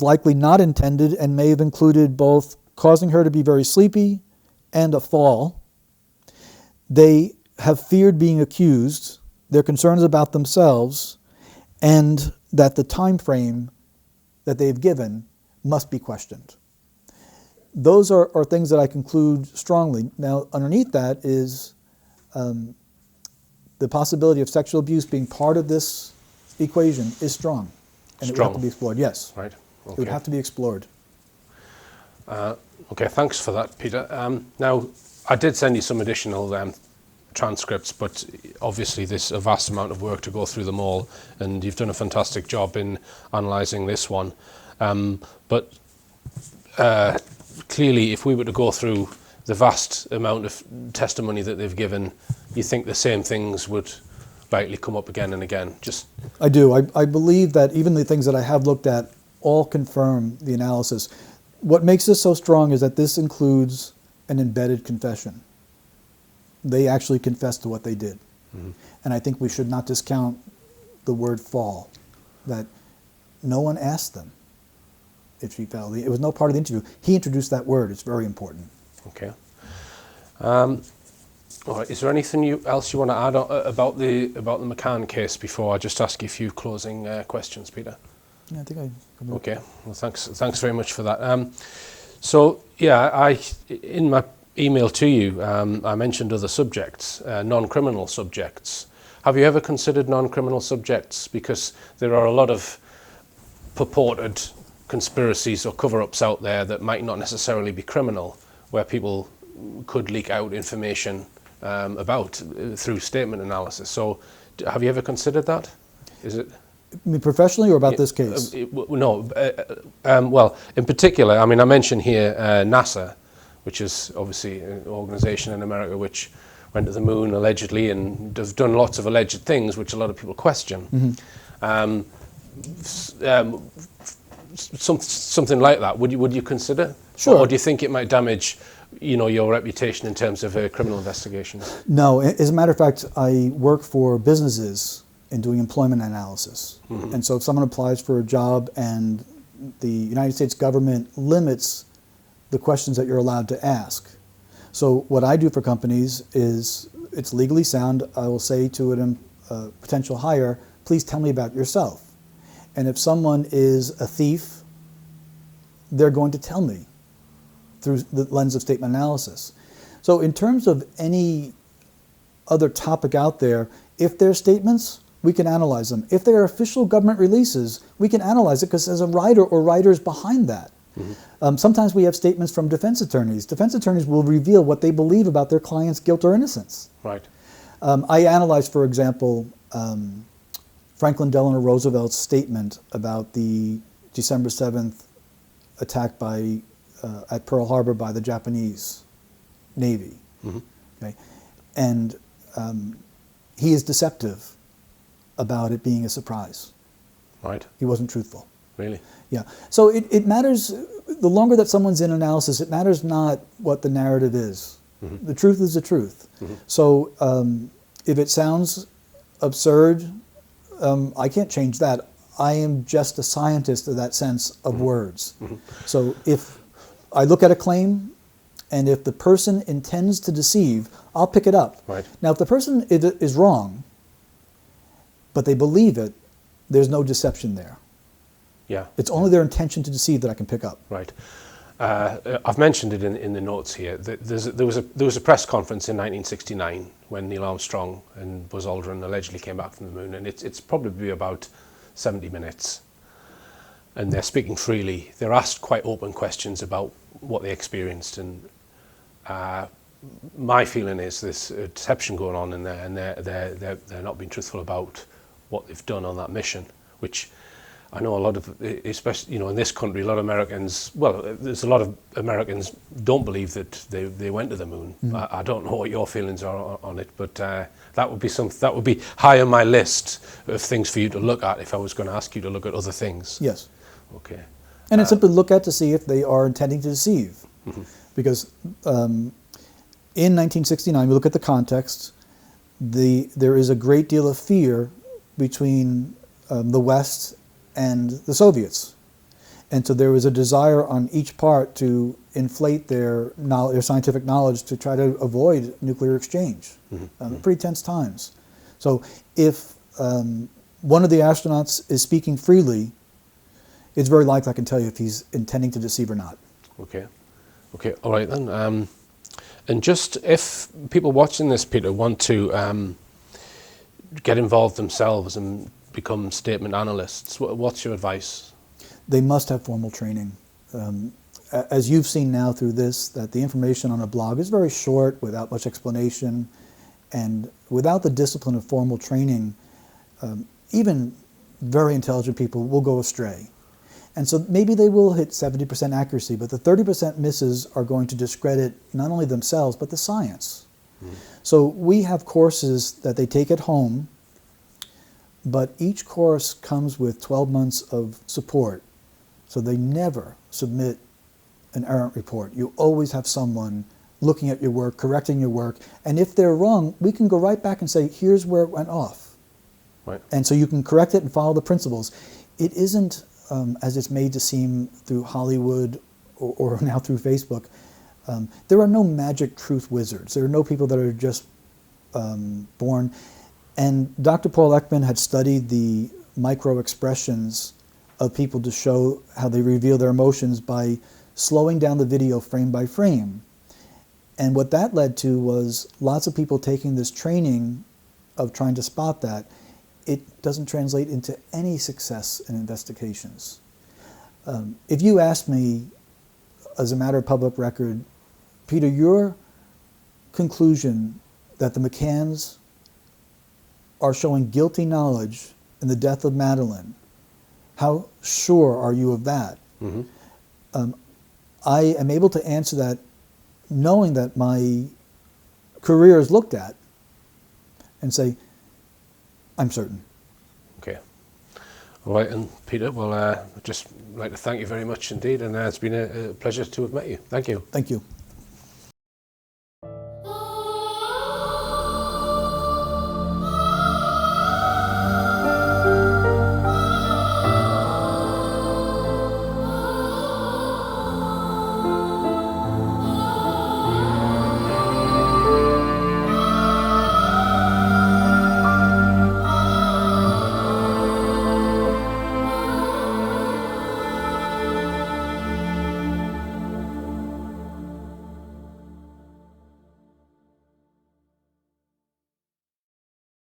likely not intended and may have included both causing her to be very sleepy and a fall. They have feared being accused, their concerns about themselves, and that the time frame that they've given must be questioned. Those are things that I conclude strongly. Now, underneath that is the possibility of sexual abuse being part of this equation is strong. And it would have to be explored, yes. Right. Okay. It would have to be explored. Okay, thanks for that, Peter. Now, I did send you some additional transcripts, but obviously there's a vast amount of work to go through them all, and you've done a fantastic job in analysing this one. But clearly, if we were to go through the vast amount of testimony that they've given, you think the same things would likely come up again and again? I do. I believe that even the things that I have looked at all confirm the analysis. What makes this so strong is that this includes an embedded confession. They actually confessed to what they did. Mm-hmm. And I think we should not discount the word fall, that no one asked them if she fell. It was no part of the interview. He introduced that word. It's very important. Okay. All right. Is there anything else you want to add about the McCann case before I just ask you a few closing questions, Peter? Yeah, I think I. Okay. Well, thanks very much for that. So yeah, in my email to you, I mentioned other subjects, non-criminal subjects. Have you ever considered non-criminal subjects? Because there are a lot of purported conspiracies or cover-ups out there that might not necessarily be criminal, where people could leak out information about through statement analysis. So have you ever considered that? Is it? I mean, professionally or about this case? No. Well, in particular, I mean, I mentioned here NASA, which is obviously an organization in America which went to the moon allegedly and have done lots of alleged things which a lot of people question. Mm-hmm. Something like that, would you consider? Sure. Or do you think it might damage, your reputation in terms of criminal investigations? No. As a matter of fact, I work for businesses in doing employment analysis. Mm-hmm. And so if someone applies for a job and the United States government limits the questions that you're allowed to ask. So what I do for companies is, it's legally sound. I will say to a potential hire, please tell me about yourself. And if someone is a thief, they're going to tell me through the lens of statement analysis. So in terms of any other topic out there, if there are statements, we can analyze them. If they are official government releases, we can analyze it because there's a writer or writers behind that. Mm-hmm. Sometimes we have statements from defense attorneys. Defense attorneys will reveal what they believe about their client's guilt or innocence. Right. I analyzed, for example, Franklin Delano Roosevelt's statement about the December 7th attack at Pearl Harbor by the Japanese Navy. Mm-hmm. Okay? And he is deceptive about it being a surprise. Right. He wasn't truthful. Really? Yeah. So it matters, the longer that someone's in analysis, it matters not what the narrative is. Mm-hmm. The truth is the truth. Mm-hmm. So if it sounds absurd, I can't change that. I am just a scientist of that sense of mm-hmm. words. Mm-hmm. So if I look at a claim, and if the person intends to deceive, I'll pick it up. Right. Now, if the person is wrong, but they believe it, there's no deception there. Yeah. It's only their intention to deceive that I can pick up. Right. I've mentioned it in the notes here. There was a press conference in 1969 when Neil Armstrong and Buzz Aldrin allegedly came back from the moon, and it's probably about 70 minutes. And they're speaking freely. They're asked quite open questions about what they experienced, and my feeling is there's a deception going on in there, and they're not being truthful about what they've done on that mission, which I know a lot of, especially in this country, a lot of Americans. Well, there's a lot of Americans don't believe that they went to the moon. Mm. I don't know what your feelings are on it, but that would be high on my list of things for you to look at if I was going to ask you to look at other things. Yes. Okay. And it's simply look at to see if they are intending to deceive, mm-hmm. because in 1969, we look at the context. There is a great deal of fear between the West and the Soviets. And so there was a desire on each part to inflate their knowledge, their scientific knowledge, to try to avoid nuclear exchange. Pretty tense times. So if one of the astronauts is speaking freely, it's very likely I can tell you if he's intending to deceive or not. Okay. Okay, all right then. And just if people watching this, Peter, want to get involved themselves and become statement analysts, what's your advice? They must have formal training. As you've seen now through this, that the information on a blog is very short, without much explanation, and without the discipline of formal training, even very intelligent people will go astray. And so maybe they will hit 70% accuracy, but the 30% misses are going to discredit not only themselves, but the science. So we have courses that they take at home, but each course comes with 12 months of support. So they never submit an errant report. You always have someone looking at your work, correcting your work, and if they're wrong, we can go right back and say, here's where it went off. Right. And so you can correct it and follow the principles. It isn't, as it's made to seem through Hollywood or now through Facebook, there are no magic truth wizards. There are no people that are just born. And Dr. Paul Ekman had studied the micro expressions of people to show how they reveal their emotions by slowing down the video frame by frame. And what that led to was lots of people taking this training of trying to spot that. It doesn't translate into any success in investigations. If you asked me, as a matter of public record, Peter, your conclusion that the McCanns are showing guilty knowledge in the death of Madeleine, how sure are you of that? I am able to answer that knowing that my career is looked at and say, I'm certain. Okay. All right, and Peter, well, I'd just like to thank you very much indeed, and it's been a pleasure to have met you. Thank you. Thank you.